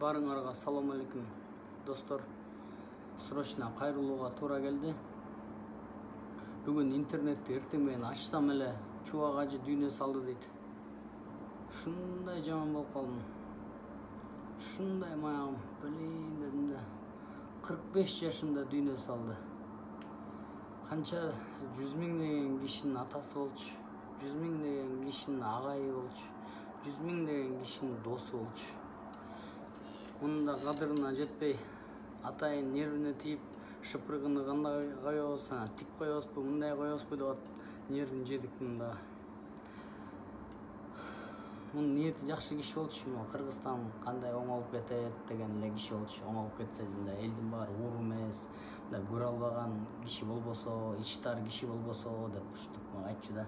Барыңарга салам алейкум достор. Срочно кайрылууга туура келди. Бүгүн интернетти эртең менен ачсам эле чубак ажы дүйнө салды дейт. Ушундай жаман болуп калдым. Ушундай маягым билейин дедим да. 45 жашында дүйнө салды. Канча 100 миңдеген кишинин атасы болчу, 100 миңдеген кишинин агайы болчу, 100 миңдеген кишинин досу болчу. Мунун да кадырына жетпей, атайын нервине тийип, шыпыргыны кандай коебуз, тик коебузбу, мындай коебузбу деп нервин жедик мында. Мунун ниети жакшы киши болчу, Кыргызстан кандай оңолуп кетет деген эле киши болчу. Оңолуп кетсе элдин баары уур эмес, көрө албаган киши болбосо, ич тар киши болбосо деп ушинтип айтчу да.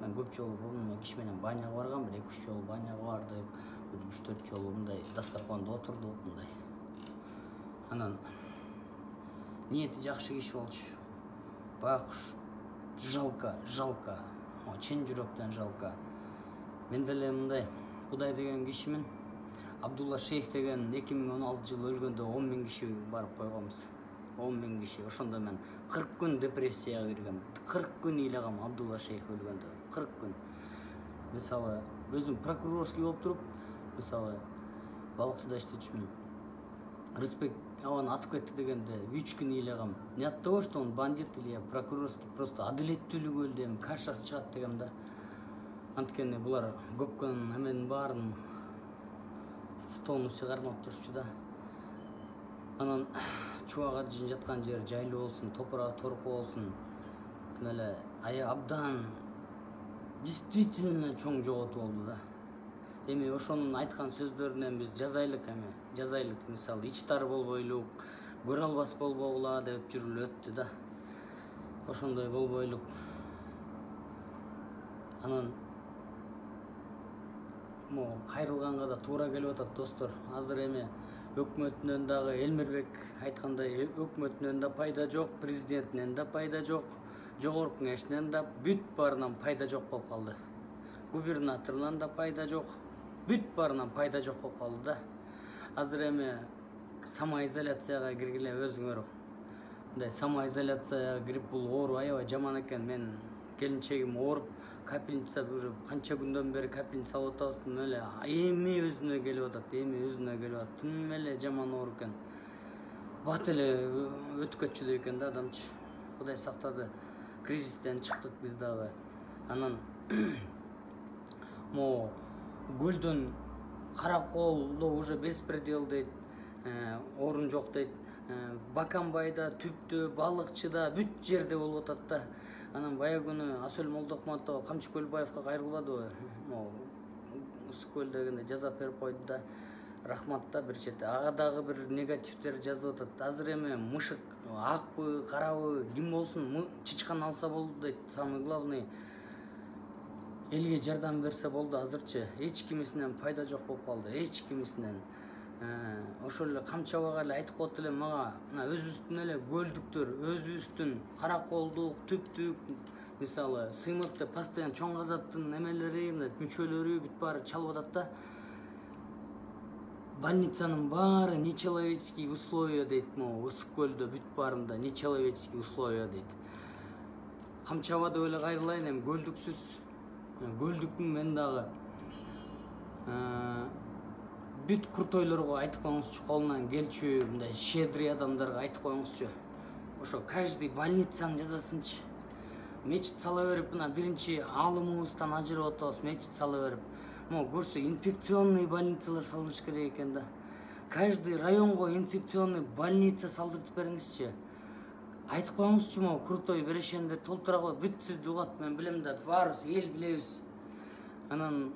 Мен көп жолу бул киши менен баняга баргам, 2-3 жолу баняга бардык. 3-4 жолу мындай дастарканда отурдук мындай. Анан ниети жакшы киши болчу. Байкуш жалко, чын жүрөктөн жалко. Мен деле мындай Кудай деген кишимин. Абдулла Шейх деген 2016 жылы өлгөндө 10 000 киши барып койгонбуз. 10 000 киши. Ошондо мен 40 күн депрессияга киргем. 40 күн ыйлагам Абдулла Шейх өлгөндө. 40 күн. Мисалы, өзүм прокурорский болуп туруп, мисалы, балыкчыда иштечүмүн. Рыспек аваны атып кетти дегенде 3 күн ыйлагам. Не от того, что он бандит или я прокурорский, просто адилеттүүлүгү өлдү, эми кашасы чыгат дегем да. Анткени булар көпкөн эменин баарын столун чыгармап турчу да. Анан чубак ажы жаткан жер жайлуу болсун, топурак торку болсун. Эле абдан действительно чоң жоготуу болду да. Эми ошонун айткан сөздөрүнөн биз жазайлык мисалы ичтар болбойлук, көрө албас болбогула деп жүрүлүп өттү да. Ошондой болбойлук. Анан кайрылганга да туура келип атат достор. Азыр эми өкмөтүнөн дагы Элмирбек айткандай өкмөтүнөн да пайда жок, президентинен да пайда жок, жогорку кеңешинен да бүт баарынан пайда жок болуп калды. Губернаторунан да пайда жок, бүт баарынан пайда жок болуп калды да. Азыр эми самоизоляцияга киргиле өзүңөр. Мындай самоизоляцияга кирип бул оору аябай жаман экен. Мен келинчегим ооруп, капельница уже канча күндөн бери капельница алып атабыз. Эле эми өзүнө келип атат, Тым эле жаман оору экен. Бат эле өтүп кетчү экен да адамчы. Кудай сактады. Кризистен чыктык биз дагы. Анан көлдөн Караколдо уже беспредел дейт, орун жок дейт. Баканбайда, Түптө, Балыкчыда бүт жерде болуп атат да. Анан бая күнү Асөл Молдокматова Камчы Көлбаевка кайрылбадыбы? Ысык-көл дегенде жазап берип койду да. Рахмат да бир чети. Ага дагы бир негативдер жазып атат. Азыр эми мышык акпы, карабы, ким болсун, чычкан алса болду дейт. Самый главный элге жардам берсе болду. Азырчы эч кимисинен пайда жок болуп калды, эч кимисинен. Ошол эле Камчабага эле айтып коет элем мага, өзүбүздүн эле көлдүктөр, өзүбүздүн Караколдук, Түптүк, мисалы, Сыймыкты постоянно чоң казаттын эмелери, мүчөлөрү бүт баары чалып атат да. Больницанын баары нечеловеческие условия дейт, ысык көлдө бүт баарында нечеловеческие условия дейт. Камчабада эле кайрылайын, эми көлдүктүн мен дагы бүт куртойлорго айтып коюңузчу, колунан келчү, мындай щедрый адамдарга айтып коюңузчу. Ошо каждый больницаны жасасынчы. Мечит сала берип, мына биринчи алымыбыздан ажырап атабыз, мечит сала берип. Көрсө инфекционный больницалар салыныш керек экен да. Каждый районго инфекционный больница салдыртып бериңизчи. Айтып коюңузчу, крутой берешендер толтура коет, бүт сизди угат, мен билем да, баарыбыз эл билебиз. Анан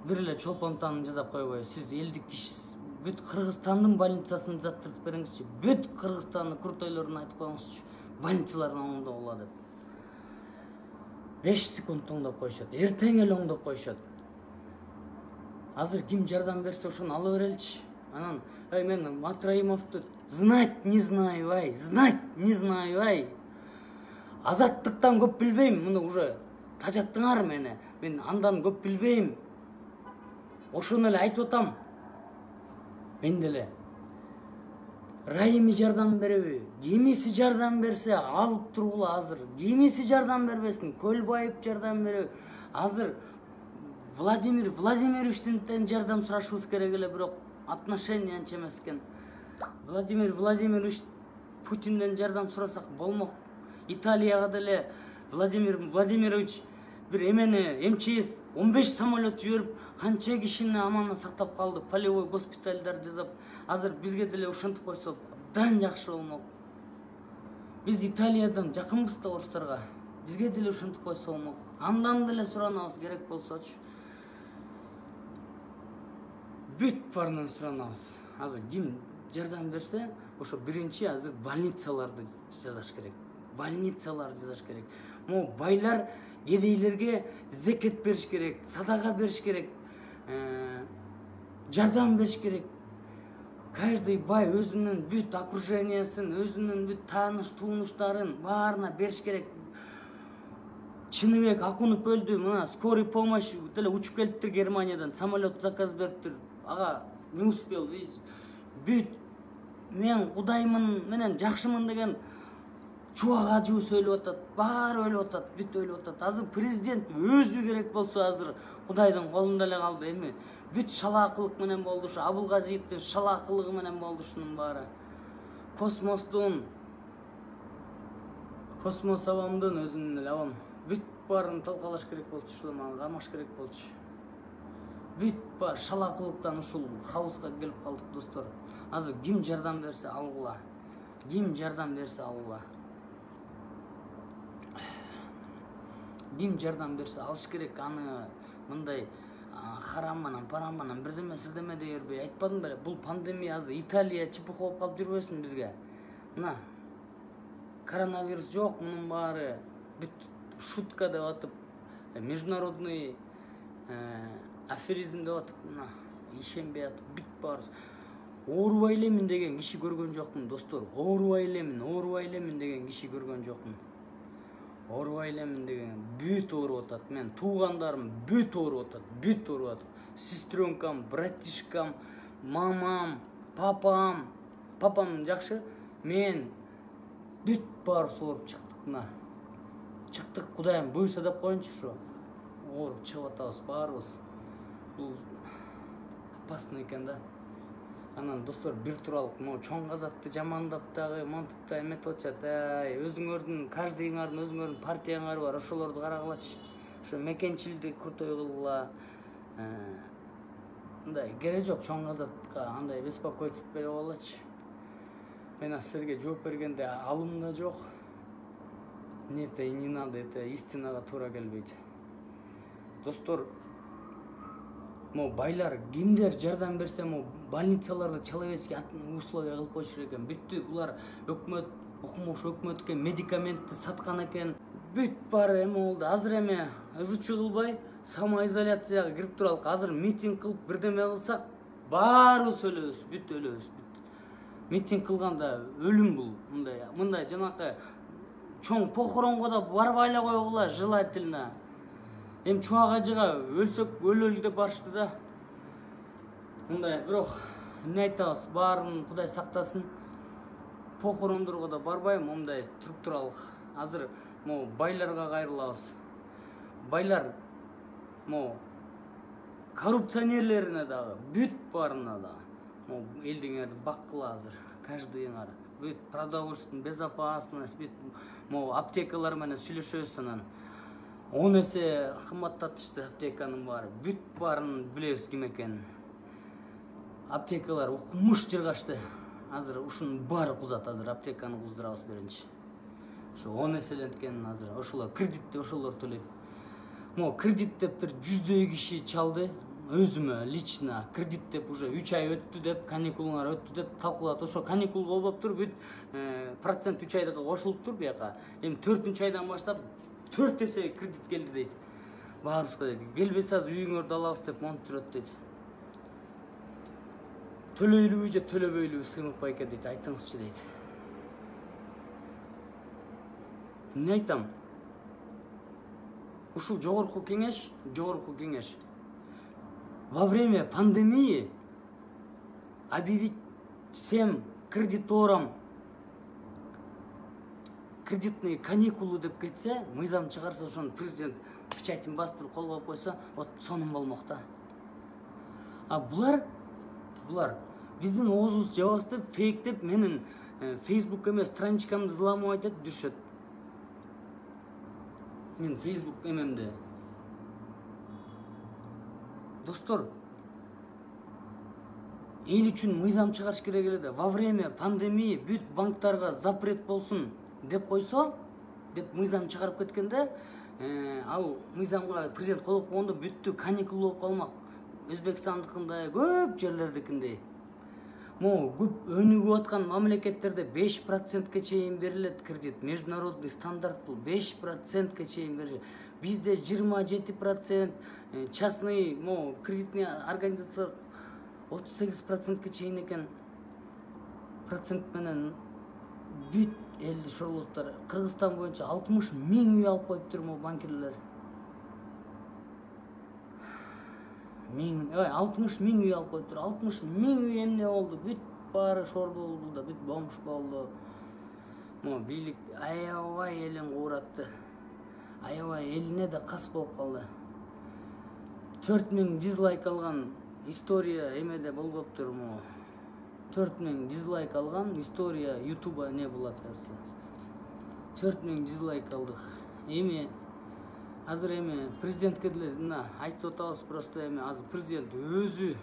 бир эле чолпонтаны жасап койбой, сиз элдик кишисиз. Бүт Кыргызстандын больницасын заттыртып бериңизчи. Бүт Кыргызстандын куртойлорун айтып коюңузчу. Больницаларын оңдоп ала деп. 5 секунд оңдоп коюшат, эртең эле оңдоп коюшат. Азыр ким жардам берсе ошону ала береличи. Анан, мен Матраимовду знать не знаю, Азаттыктан көп билбейм, муну уже тажаттыңар мени. Мен андан көп билбейм. Ошону эле айтып атам. мен деле Райымы жардам береби, кимиси жардам берсе алып тургула азыр, кимиси жардам бербесин, Көлбаев жардам береби. Азыр Владимир Владимировичтен жардам сурашыбыз керек эле, бирок отношения анча эмес экен. Владимир Владимирович Путинден жардам сурасак болмок. Италияга деле Владимир Владимирович бир МЧС 15 самолет жиберип, канча кишини аман сактап калды, полевой госпитальдар жасап. Азыр бизге деле ушинтип койсо абдан жакшы болмок. Биз Италиядан жакынбыз да орустарга. Бизге деле ушинтип койсо болмок. Андан деле суранабыз керек болсочу. Бүт баарынан суранабыз. Азыр ким жардам берсе, ошо биринчи азыр больницаларды жасаш керек. Больницаларды жасаш керек. Могу байлар кедейлерге зекет бериш керек, садака бериш керек, жардам бериш керек. Каждый бай өзүнүн бүт окружениясын, өзүнүн бүт тааныш тууныштарын баарына бериш керек. Чыныбек Акунов өлдү, мына скорый помощь деле учуп келиптир Германиядан, самолет заказ бериптир. Ага, не успел, бүт мен Кудаймын менен жакшымын деген чубак ажуу сөйлөп атат, баары өлүп атат, бүт өлүп атат. Азыр президент өзү керек болсо азыр Кудайдын колунда эле калды. Эми бүт шалаакылык менен болду, ушу Абылгазиевдин шалаакылыгы менен болду ушунун баары. Космос абамдын өзүнүн эле абам бүт баарын талкалаш керек болчу, ушул камаш керек болчу. Бүт бар шалаакылыктан ушул хаоска келип калдык, достор. Азыр ким жардам берсе алгыла. Ким жардам берсе алгыла. Ким жардам берсе алыш керек. Аны мындай харам менен, парам менен бирдеме дей бербей. Айтпадым беле, бул пандемия азыр Италия чыпык болуп калып жүрбөсүн бизге. Мына коронавирус жок, мунун баары бүт шутка деп атып, международный аферизм деп атып, мына ишенбей атып, бүт баарыбыз. Оорубай элемин деген киши көргөн жокмун, достор. Оорубай элемин деген киши көргөн жокмун. Оорубай элемин деген бүт ооруп атат. Мен туугандарым бүт ооруп атат, бүт ооруп атат. Сестренкам, братишкам, мамам, папам жакшы. Мен бүт баарыбыз ооруп чыктык мына. Чыктык, Кудайым буйрса деп коюнчу ушу. Ооруп чыгып атабыз баарыбыз. Бул опасно экен да. Анан достор, бир туралык могу чоң казакты жамандап дагы, монтип да эметип атышат. Өзүңөрдүн, каждыйыңардын өзүңөрдүн партияңар бар, ошолорду карагылачы. Ошо мекенчилди крутой кылгыла. Мындай кереги жок чоң казакка андай беспокоиться этпей койгулачы. Мен силерге жооп бергенде алым да жок. Нет, и не надо, это истинага туура келбейт. Достор, могу байлар кимдер жардам берсе, могу больницаларды человеческий условия кылып койчу экен. Бүттү булар өкмөт, укмуш өкмөткө медикаментти саткан экен. Бүт баары эме болду. Азыр эме ызычуу кылбай самоизоляцияга кирип туралык. Азыр митинг кылып бирдеме кылсак баарыбыз өлөбүз, бүт өлөбүз. Митинг кылганда өлүм бул. Мындай жанакы чоң похоронго да барбай эле койгула желательно. Эми чубак ажыга өлсөк өлөлү деп барышты да. Мындай, бирок эмне айтабыз, баарын Кудай сактасын. Похорондорго да барбайм, мындай туруп туралык. Азыр могу байларга кайрылабыз. Байлар могу коррупционерлерине дагы, бүт баарына дагы могу элдиңерди баккыла азыр, каждыйыңар. Бүт продовольственный безопасность, бүт могу аптекалар менен сүйлөшөбүз анан. 10 эсе кымбаттатышты аптеканын баары. Бүт баарын билебиз ким экенин. Аптекалар укмуш жыргашты. Азыр ушунун баары кузат, азыр аптеканы куздурабыз биринчи. Ошо 10 эселенткенин азыр ошолор кредитти ошолор төлөйт. Могу кредит деп бир 100дөй киши чалды. Өзүмө лично кредит деп уже 3 ай өттү деп, каникулуңар өттү деп талкуулат. Ошо каникул болбоптур, бүт процент 3 айдыкка кошулуптур бияка. Эми 4-чү айдан баштап 4 эсе кредит келди дейт. Баарыбызга дейт. Келбесе азыр үйүңөрдү алабыз деп монтип жүрөт дейт. Төлөйлүбү же төлөбөйлүбү Сыймык байке дейт, айтыңызчы дейт. Эмне айтам? Ушул жогорку кеңеш во время пандемии объявить всем кредиторам кредитные каникулы деп кетсе, мыйзам чыгарса, ошону президент печатин бастырып колго алып койсо, вот сонун болмок да. А булар биздин оозубуз жабабыз деп, фейк деп, менин Facebook эмес страничкамды взламывать этип жүрүшөт. Мен Facebook эмемде. Достор, эл үчүн мыйзам чыгарыш керек эле да. Во время пандемии бүт банктарга запрет болсун деп койсо, деп мыйзам чыгарып кеткенде, ал мыйзамга президент кол койгондо бүттү, каникул болуп калмак. Өзбекстандыкындай, көп жерлердикиндей. Көп өнүгүп аткан мамлекеттерде 5%ке чейин берилет кредит. Международный стандарт бул 5%ке чейин берилет. Бизде 27%, частный кредитный организация 38%ке чейин экен. Процент менен бүт элди шорлоттор. Кыргызстан боюнча 60 миң үй алып коюптур банкирлер. 60 миң үй алып коюптур. 60 миң үй эмне болду? Бүт баары шорду болду да, бүт бомж болду. Бийлик аябай элин кууратты. Аябай элине да кас болуп калды. 4000 дизлайк алган история эмеде болбоптур. 4000 дизлайк алган история YouTube'a не болот азыр. 4000 дизлайк алдык. Азыр президентке деле айтып атабыз, просто азыр президент өзү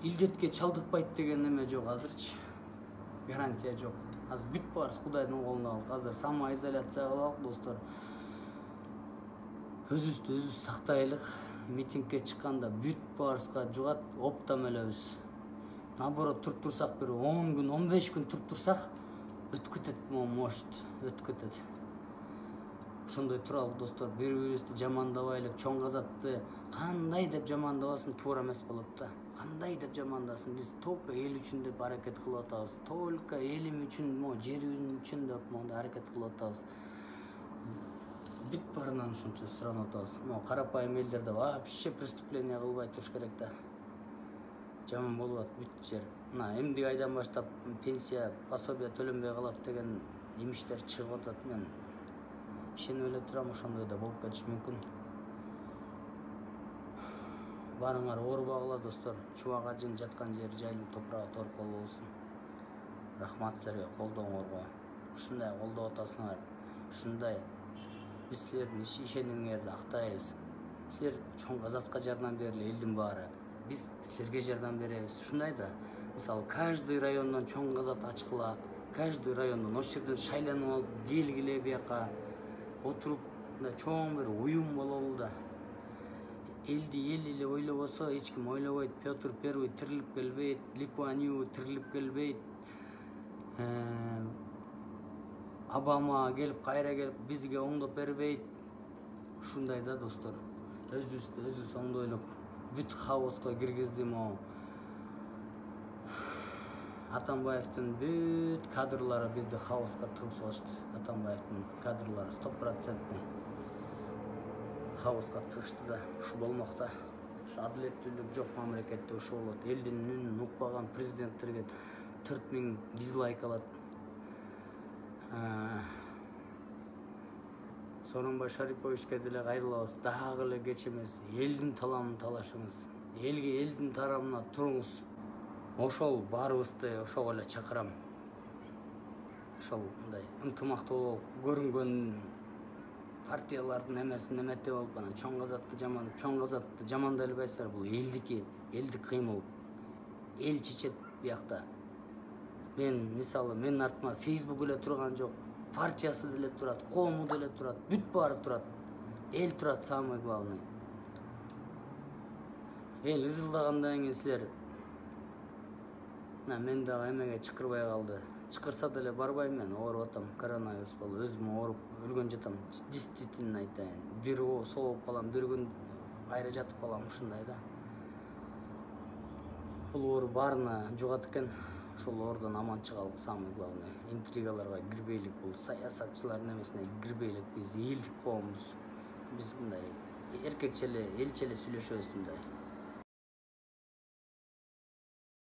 илдетке чалдыкпайт деген эме жок азырчы. Гарантия жок. Азыр бүт баарыбыз Кудайдын колунда калдык. Азыр самоизоляция кылалык, достор. Өзүбүздү өзүбүз сактайлык. Митингге чыкканда бүт баарыбызга жугат, оптом өлөбүз. Наоборот, туруп турсак, бир 10 күн, 15 күн туруп турсак, өтүп кетет, может, өтүп кетет. Ошондой туралык, достор. Бири-бирибизди жамандабайлык, чоң казатты кандай деп жамандабасын, туура эмес болот да. Кандай деп жамандасын? Биз только эл үчүн деп аракет кылып атабыз. Только элим үчүн, жерибиз үчүн деп аракет кылып атабыз. Бүт баарынан ушунча суранып атабыз. Карапайым элдерде вообще преступление кылбай туруш керек да. Жаман болуп атат бүт жер. Эмдиги айдан баштап пенсия, пособие төлөнбөй калат деген имиштер чыгып атат. Мен ишенип эле турам, ошондой да болуп кетиши мүмкүн. Барыңар оорубагыла, достор. Чубак ажын жаткан жер жайлуу, топурагы торкол болсун. Рахмат силерге колдооңорго. Ушундай колдоп атасыңар. Ушундай биз силердин ишенимиңерди актайбыз. Силер чоң казатка жардам бергиле, элдин баары. Биз силерге жардам беребиз. Ушундай да. Мисалы, каждый райондон чоң казат ачкыла, каждый райондон ошол жерден шайланып алып келгиле бияка. Отуруп чоң бир уюм бололу да. Элди эл эле ойлобосо, эч ким ойлобойт. Петр Первый тирилип келбейт, Ли Куан Ю тирилип келбейт. Обама келип, кайра келип бизге оңдоп бербейт. Ушундай да, достор. Өзүбүз оңдойлук. Бүт хаоска киргизди Атамбаевдин бүт кадрлары бизди хаоска тыгып салышты. Атамбаевдин кадрлары 100% хаоска тыгышты да. Ушу болмок да. Ушу адилеттүүлүк жок мамлекетте ушу болот. Элдин үнүн укпаган президенттерге 4000 дизлайк алат. Сооронбай Шариповичке деле кайрылабыз. Дагы эле кеч эмес. Элдин таламын талашыңыз. Элдин тарамына туруңуз. Ошол баарыбызды ошого эле чакырам. Ошол мындай ынтымактуу болуп көрүнгөн партиялардын эмесин эмете болуп, чоң казатты жамандай албайсыздар. Бул элдики, элдик кыймыл. Эл чечет биякта. Мисалы, менин артыма Facebook эле турган жок, партиясы деле турат, коому деле турат, бүт баары турат. Эл турат, самый главный. Эл ызылдагандан кийин силер мен дагы эмеге чакырбай калды. Чакырса деле барбайм, мен ооруп атам, коронавирус болуп, өзүм ооруп өлгөн жатам. Действительно айтайын. Бир сооп калам, бир күн кайра жатып калам, ушундай да. Бул оору баарына жугат экен. Ошол оордон аман чыгалык, самый главный. Интригаларга кирбейлик, бул саясатчылардын эмесине кирбейлик. Биз элдик коомбуз. Биз мындай эркекче эле, элче эле сүйлөшөбүз мындай.